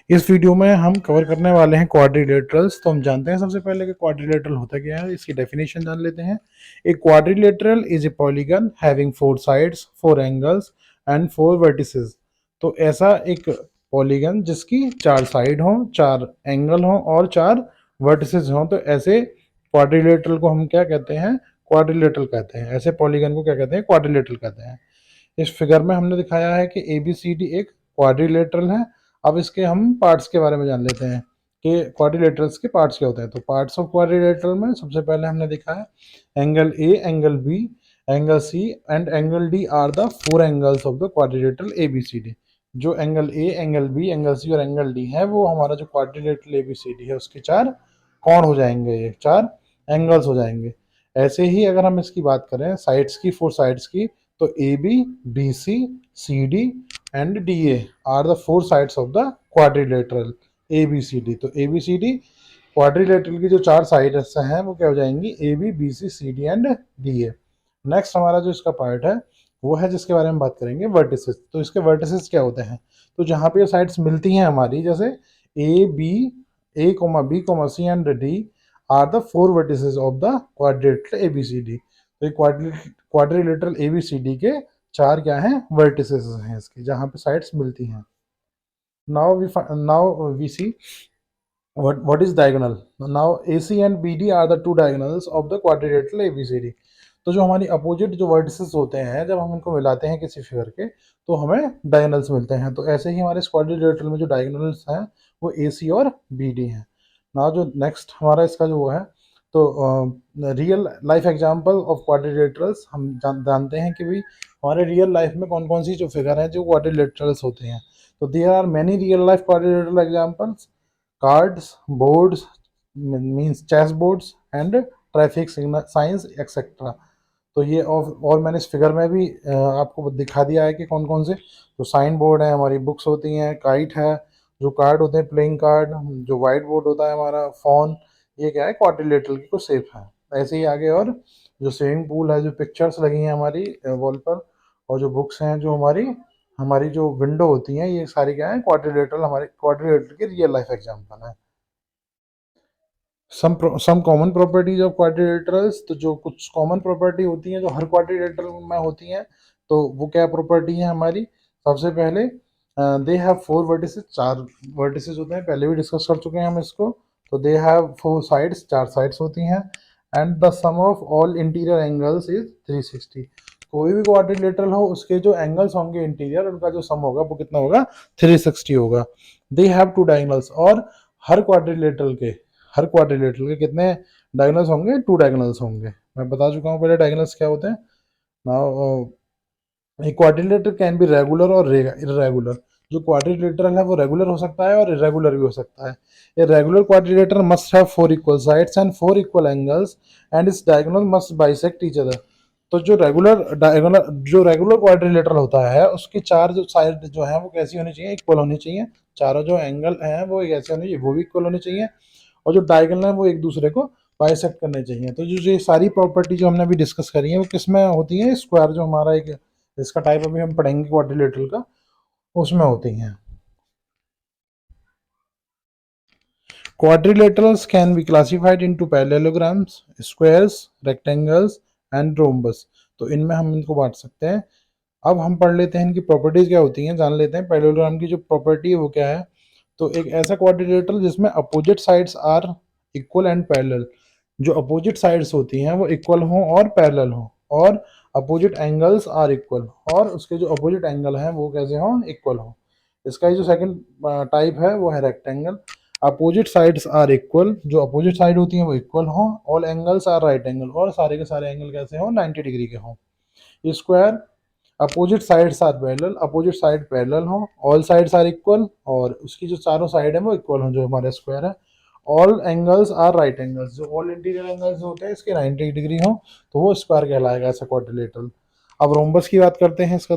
इस वीडियो में हम कवर करने वाले हैं क्वाड्रिलेटरल्स। तो हम जानते हैं सबसे पहले कि क्वाड्रिलेटरल होता क्या है, इसकी डेफिनेशन जान लेते हैं। A quadrilateral is a polygon having four sides, four angles and four vertices. तो ऐसा एक पॉलीगन जिसकी चार साइड हो, चार एंगल हो और चार वर्टिसेस हो, तो ऐसे क्वाड्रिलेटरल को हम क्या कहते हैं? क्वाड्रिलेटरल कहते हैं। ऐसे पॉलीगन को क्या कहते हैं? क्वाड्रिलेटरल कहते हैं। इस फिगर में हमने दिखाया है कि ABCD एक क्वाड्रिलेटरल है। अब इसके हम पार्ट्स के बारे में जान लेते हैं कि क्वाड्रिलेटरल्स के पार्ट्स क्या होते हैं। तो पार्ट्स ऑफ क्वाड्रिलेटरल में सबसे पहले हमने देखा है angle A, angle B, angle C and angle D are the four angles of the quadrilateral ABCD। जो angle A, angle B, angle C और एंगल डी है वो हमारा जो क्वाड्रिलेटरल ABCD है उसके चार कौन हो जाएंगे? ये चार एंगल्स हो जाएंगे। ऐसे ही अगर हम इसकी बात करें साइड्स की, फोर साइड्स की, तो AB, BC, CD and DA are the four sides of the quadrilateral ABCD। तो ABCD क्वाड्रिलेटरल की जो चार साइड्स हैं वो क्या हो जाएंगी? AB, BC, CD and DA। Next हमारा जो इसका पार्ट है वो है जिसके बारे में बात करेंगे वर्टिसेस। तो इसके वर्टिसेस क्या होते हैं? तो जहाँ पे साइड्स मिलती हैं हमारी, जैसे A, B, C and D are the four vertices of the quadrilateral ABCD। तो क्वाड्रिलेटरल ABCD के चार क्या हैं? वर्टिसेस हैं इसके, जहाँ पे साइड्स मिलती हैं। Now we see what is diagonal. Now AC and BD are the two diagonals of the quadrilateral ABCD। तो जो हमारी अपोजिट जो वर्टिसेस होते हैं जब हम उनको मिलाते हैं किसी फिगर के तो हमें डायगोनल्स मिलते हैं। तो ऐसे ही हमारे क्वाड्रिलेटरल में जो डायगोनल्स हैं वो AC और BD हैं। ना जो नेक्स्ट हमारा इसका जो वो है, तो real life example of quadrilaterals हम जानते हैं कि भाई हमारे रियल लाइफ में कौन कौन सी जो फिगर हैं जो क्वाड्रिलेटरल्स होते हैं। तो there are many real life quadrilateral examples: cards, boards means chess boards and traffic signal signs etcetera. तो ये और मैंने इस फिगर में भी आपको दिखा दिया है कि कौन कौन से जो साइन बोर्ड है, हमारी बुक्स होती हैं, काइट है, जो कार्ड होते हैं प्लेइंग कार्ड, जो वाइट बोर्ड होता है हमारा फ़ोन, ये क्या है? क्वाड्रिलेटरल की कुछ शेप है। ऐसे ही आगे और जो स्विमिंग पूल है, जो पिक्चर्स लगी हैं हमारी वॉल पर, और जो बुक्स हैं, जो हमारी हमारी जो विंडो होती हैं, ये सारी क्या है? क्वाड्रिलेटरल, हमारे क्वाड्रिलेटरल के रियल लाइफ एग्जांपल है। Some common properties of quadrilaterals. तो जो कुछ कॉमन प्रॉपर्टी होती हैं जो हर क्वाड्रिलेटरल में होती हैं, तो वो क्या प्रॉपर्टी है हमारी? सबसे पहले दे हैव फोर वर्टिसेस, चार वर्टिसेस होते हैं, पहले भी डिस्कस कर चुके हैं हम इसको। तो दे हैव फोर साइड्स, चार साइड्स होती हैं। And the sum of all interior angles is 360। कोई भी क्वाड्रिलेटरल हो उसके जो एंगल्स होंगे इंटीरियर, उनका जो सम होगा वो कितना होगा? 360 होगा। दे हैव टू डायगोनल्स, और हर क्वाड्रिलेटरल के कितने डायगोनल्स होंगे? टू डायगोनल्स होंगे। मैं बता चुका हूँ पहले डायगोनल्स क्या होते हैं। Now A quadrilateral can be regular और इरेगुलर। जो क्वाड्रिलेटरल है वो रेगुलर हो सकता है और इरेगुलर भी हो सकता है। A regular quadrilateral must have four equal sides and four equal angles and its diagonal must bisect each other. तो जो रेगुलर क्वाड्रिलेटरल होता है उसकी चार जो साइड जो है वो कैसी होनी चाहिए? इक्वल होनी चाहिए। चारों जो एंगल हैं वो कैसे होने चाहिए? वो भी इक्वल होने चाहिए। और जो डायगोनल है वो एक दूसरे को बाइसेक्ट करने चाहिए। तो जो ये सारी प्रॉपर्टी जो हमने अभी डिस्कस करी है वो किस में होती है? स्क्वायर, जो हमारा एक इसका टाइप अभी हम पढ़ेंगे क्वाड्रिलेटरल का, उसमें होती हैं। Quadrilaterals can be classified into parallelograms, squares, rectangles and rhombus. तो इनमें हम इनको बांट सकते हैं। अब हम पढ़ लेते हैं इनकी प्रॉपर्टीज क्या होती हैं, जान लेते हैं। पैरेललोग्राम की जो प्रॉपर्टी है वो क्या है? तो एक ऐसा क्वाड्रिलेटरल जिसमें opposite sides are equal and parallel. जो अपोजिट साइड्स होती हैं वो इक्वल हों और पैरेलल हों, और अपोजिट एंगल्स आर इक्वल, और उसके जो अपोजिट एंगल हैं वो कैसे हों? इक्वल हों। इसका जो सेकंड टाइप है वो है rectangle. Opposite sides are equal, जो अपोजिट साइड होती हैं वो इक्वल हों, all angles are right angle, और सारे के सारे एंगल कैसे हों? 90 डिग्री के हों। Square, opposite sides are parallel, opposite side parallel हो, ऑल साइड्स आर इक्वल, और उसकी जो चारों साइड है वो इक्वल हो, जो हमारा स्क्वायर है। All angles are right angles, जो ऑल इंटीरियर एंगल्स होते हैं इसके 90 डिग्री हो, तो वो स्क्वायर कहलाएगा, ऐसा क्वाड्रिलेटरल। अब रोम्बस की बात करते हैं, इसका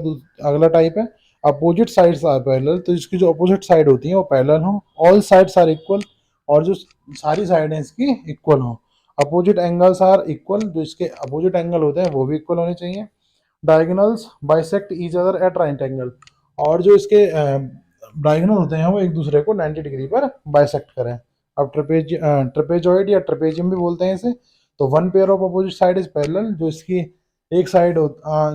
अगला टाइप है अपोजिट साइड्स आर पैरेलल। तो इसकी जो अपोजिट साइड होती है वो पैरेलल हो, ऑल साइड्स आर इक्वल, और जो सारी साइड है इसकी इक्वल हो। अपोजिट एंगल्स आर इक्वल, जो इसके अपोजिट एंगल होते हैं वो भी इक्वल होने चाहिए। Diagonals bisect each other at right angle, और जो इसके डायगोनल होते हैं वो एक दूसरे को 90 डिग्री पर बाइसेक्ट करें। अब ट्रेपेजॉइड या ट्रेपेजियम भी बोलते हैं इसे। तो one pair of opposite side is parallel, जो इसकी एक साइड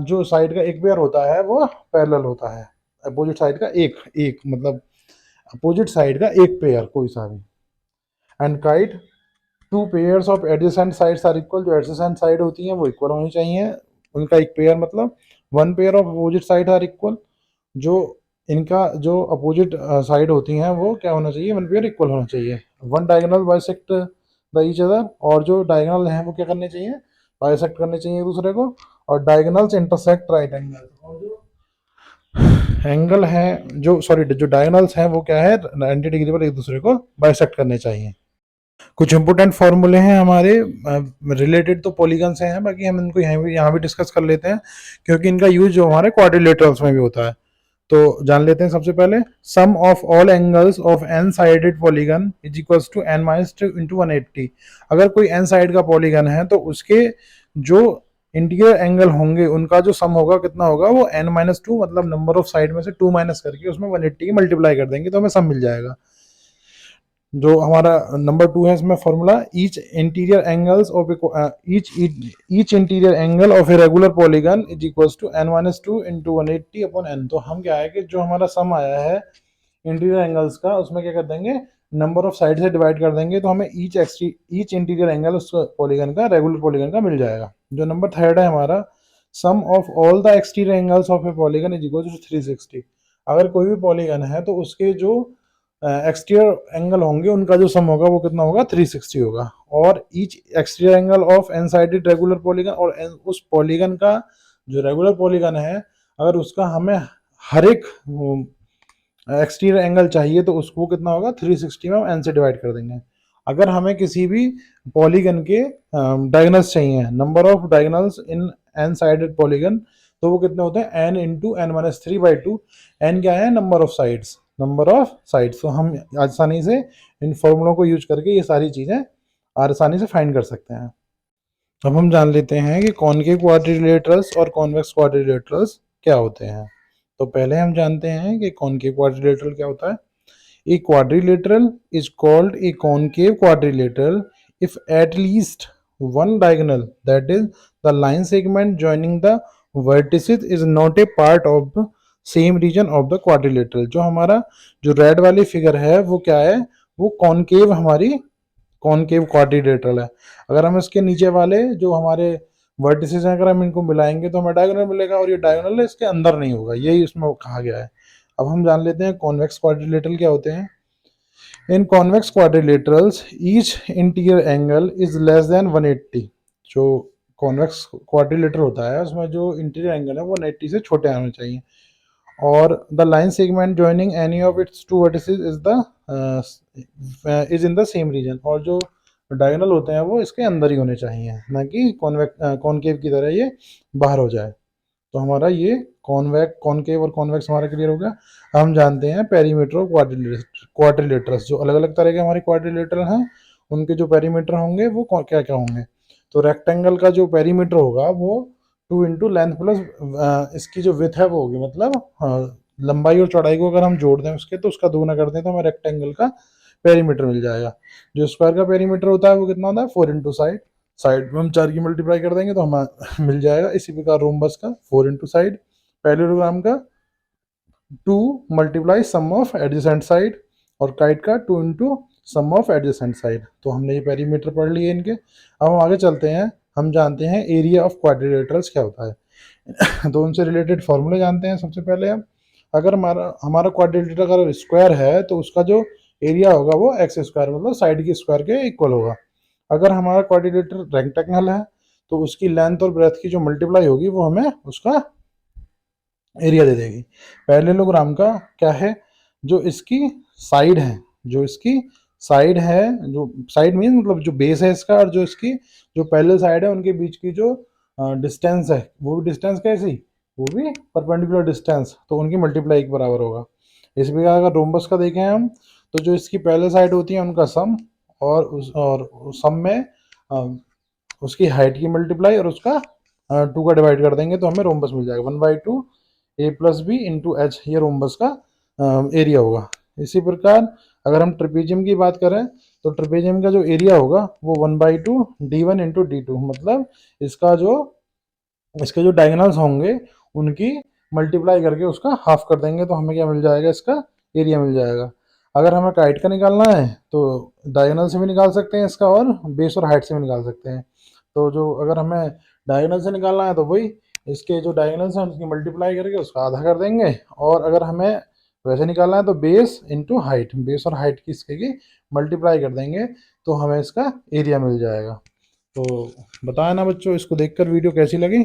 जो साइड का एक पेयर होता है वो पैरेलल होता है। अपोजिट साइड का एक एक मतलब अपोजिट साइड का एक पेयर कोई सा भी। And kite two pairs of adjacent sides are equal, जो एडजेसेंट साइड होती हैं वो इक्वल होनी चाहिए। उनका एक पेयर मतलब one pair of opposite side are equal, जो इनका जो अपोजिट साइड होती हैं वो क्या होना चाहिए, वन पेयर इक्वल होना चाहिए। One diagonal bisect the each other, और जो डायगोनल हैं वो क्या करने चाहिए, बाइसेक्ट करने चाहिए एक दूसरे को। और डायगोनल्स इंटरसेक्ट राइट एंगल, और जो एंगल है जो सॉरी जो डायगोनल्स हैं वो क्या है 90 डिग्री पर एक दूसरे को बाइसेक्ट करने चाहिए। कुछ इंपोर्टेंट फॉर्मूले हैं हमारे रिलेटेड तो पॉलीगन से हैं, बाकी हम इनको यहाँ भी डिस्कस कर लेते हैं क्योंकि इनका यूज जो हमारे क्वाड्रिलेटरल्स में भी होता है। तो जान लेते हैं सबसे पहले, sum of all angles of N sided polygon is equals to n minus two into 180। अगर कोई n साइड का पॉलीगन है तो उसके जो इंटीरियर एंगल होंगे उनका जो सम होगा कितना होगा, वो n माइनस टू मतलब नंबर ऑफ साइड में से 2 माइनस करके उसमें 180 की मल्टीप्लाई कर देंगे तो हमें सम मिल जाएगा। जो हमारा नंबर 2 है इसमें formula, each interior angles of each interior angle of a regular polygon is equals to n minus two into 180 upon n। तो हम क्या है कि जो हमारा सम आया है इंटीरियर एंगल्स का उसमें क्या कर देंगे, नंबर ऑफ साइड से डिवाइड कर देंगे तो हमें ईच इंटीरियर एंगल उस पॉलीगन का रेगुलर पॉलीगन का मिल जाएगा। जो नंबर 3 है हमारा, sum of all the exterior angles of a polygon is equal to 360। अगर कोई भी पॉलीगन है तो उसके जो एक्सटीरियर एंगल होंगे उनका जो सम होगा वो कितना होगा, 360 होगा। और each exterior angle of N sided regular polygon, और उस पॉलीगन का जो रेगुलर पॉलीगन है अगर उसका हमें हर एक एक्सटीरियर एंगल चाहिए तो उसको कितना होगा, 360 में हम एन से डिवाइड कर देंगे। अगर हमें किसी भी पॉलीगन के डायगोनल्स चाहिए, number of diagonals in n sided polygon, तो वो कितने होते हैं, n into n minus three by two. N क्या है, number of sides, number of sides. तो हम आसानी से इन फॉर्मूलों को यूज करके ये सारी चीज़ें आसानी से फाइंड कर सकते हैं। अब हम जान लेते हैं कि कॉनकेव क्वाड्रिलेटरल्स और कॉन्वेक्स क्वाड्रिलेटरल्स क्या होते हैं। तो पहले हम जानते हैं कि कॉनकेव क्वाड्रिलेटरल क्या होता है। A quadrilateral is called a concave quadrilateral if at least one diagonal, that is the line segment joining the vertices, is not a part of the same region of the quadrilateral। जो हमारा जो red वाली figure है वो क्या है, वो concave हमारी कॉनकेव क्वाड्रिलेटरल है। अगर हम इसके नीचे वाले जो हमारे वर्टिसेस हैं अगर हम इनको मिलाएंगे तो हमें डायगोनल मिलेगा, और ये डायगोनल इसके अंदर नहीं होगा, यही इसमें कहा गया है। अब हम जान लेते हैं कॉन्वेक्स क्वाड्रिलेटरल क्या होते हैं। In convex quadrilaterals each interior angle is less than 180। जो कॉन्वेक्स क्वाड्रिलेटरल होता है उसमें जो इंटीरियर एंगल है वो 180 से छोटे होने चाहिए। और the line segment joining any of its two vertices is in the same region. और जो डायगोनल होते हैं वो इसके अंदर ही होने चाहिए, ना कि कॉनकेव की तरह ये बाहर हो जाए। तो हमारा ये कॉनकेव और कॉन्वेक्स हमारा क्लियर हो गया। हम जानते हैं पेरीमीटर ऑफ क्वाड्रिलेटरल्स। जो अलग अलग तरह के हमारे क्वाड्रिलेटरल हैं उनके जो पेरीमीटर होंगे वो क्या क्या होंगे। तो रेक्टेंगल का जो पेरीमीटर होगा वो 2 इंटू लेंथ प्लस इसकी जो विथ है वो होगी, मतलब लंबाई और चौड़ाई को अगर हम जोड़ दें उसके तो उसका दोगुना कर दें तो हमें रेक्टेंगल का पेरीमीटर मिल जाएगा। जो स्क्वायर का पेरीमीटर होता है वो कितना होता है, 4 इंटू साइड। साइड में हम 4 की मल्टीप्लाई कर देंगे तो हमें मिल जाएगा। इसी प्रकार रोम्बस का 4 इंटू साइड, पैरेललोग्राम का 2 multiply sum of adjacent side, और काइट का 2 into sum of adjacent side. तो हमने ये पेरीमीटर पढ़ लिए इनके। अब हम आगे चलते हैं, हम जानते हैं एरिया ऑफ क्वाड्रिलेटरल्स क्या होता है। तो उनसे रिलेटेड फॉर्मूले जानते हैं। सबसे पहले हम, अगर हमारा हमारा क्वाड्रिलेटर अगर स्क्वायर है तो उसका जो एरिया होगा वो एक्स स्क्वायर मतलब साइड की स्क्वायर के इक्वल होगा। अगर हमारा क्वाड्रिलेटर रेक्टेंगल है तो उसकी लेंथ और ब्रेथ की जो मल्टीप्लाई होगी वो हमें उसका एरिया दे देगी। पैरेललोग्राम का क्या है, जो इसकी साइड है, जो इसकी साइड है, जो साइड मीन मतलब जो बेस है इसका, और जो इसकी जो पैरेलल साइड है उनके बीच की जो डिस्टेंस है वो भी डिस्टेंस कैसी, वो भी परपेंडिकुलर डिस्टेंस, तो उनकी मल्टीप्लाई एक बराबर होगा। इस प्रकार अगर रोम्बस का देखें हम तो जो इसकी पैरेलल साइड होती है उनका सम, और सम में उसकी हाइट की मल्टीप्लाई और उसका 2 का डिवाइड कर देंगे तो हमें रोम्बस मिल जाएगा। 1/2 a plus b into h, ये रोम्बस का एरिया होगा। इसी प्रकार अगर हम ट्रेपेजियम की बात करें तो ट्रेपेजियम का जो एरिया होगा वो 1/2 D1 × D2, मतलब इसका जो इसके जो डायगोनल्स होंगे उनकी मल्टीप्लाई करके उसका हाफ कर देंगे तो हमें क्या मिल जाएगा, इसका एरिया मिल जाएगा। अगर हमें काइट का निकालना है तो डायगोनल से भी निकाल सकते हैं इसका, और बेस और हाइट से भी निकाल सकते हैं। तो जो अगर हमें डायगोनल से निकालना है तो वही इसके जो डायगोनल्स हैं उसकी मल्टीप्लाई करके उसका आधा कर देंगे, और अगर हमें वैसे निकालना है तो बेस इंटू हाइट, बेस और हाइट की इसके की मल्टीप्लाई कर देंगे तो हमें इसका एरिया मिल जाएगा। तो बताया ना बच्चों, इसको देखकर वीडियो कैसी लगी।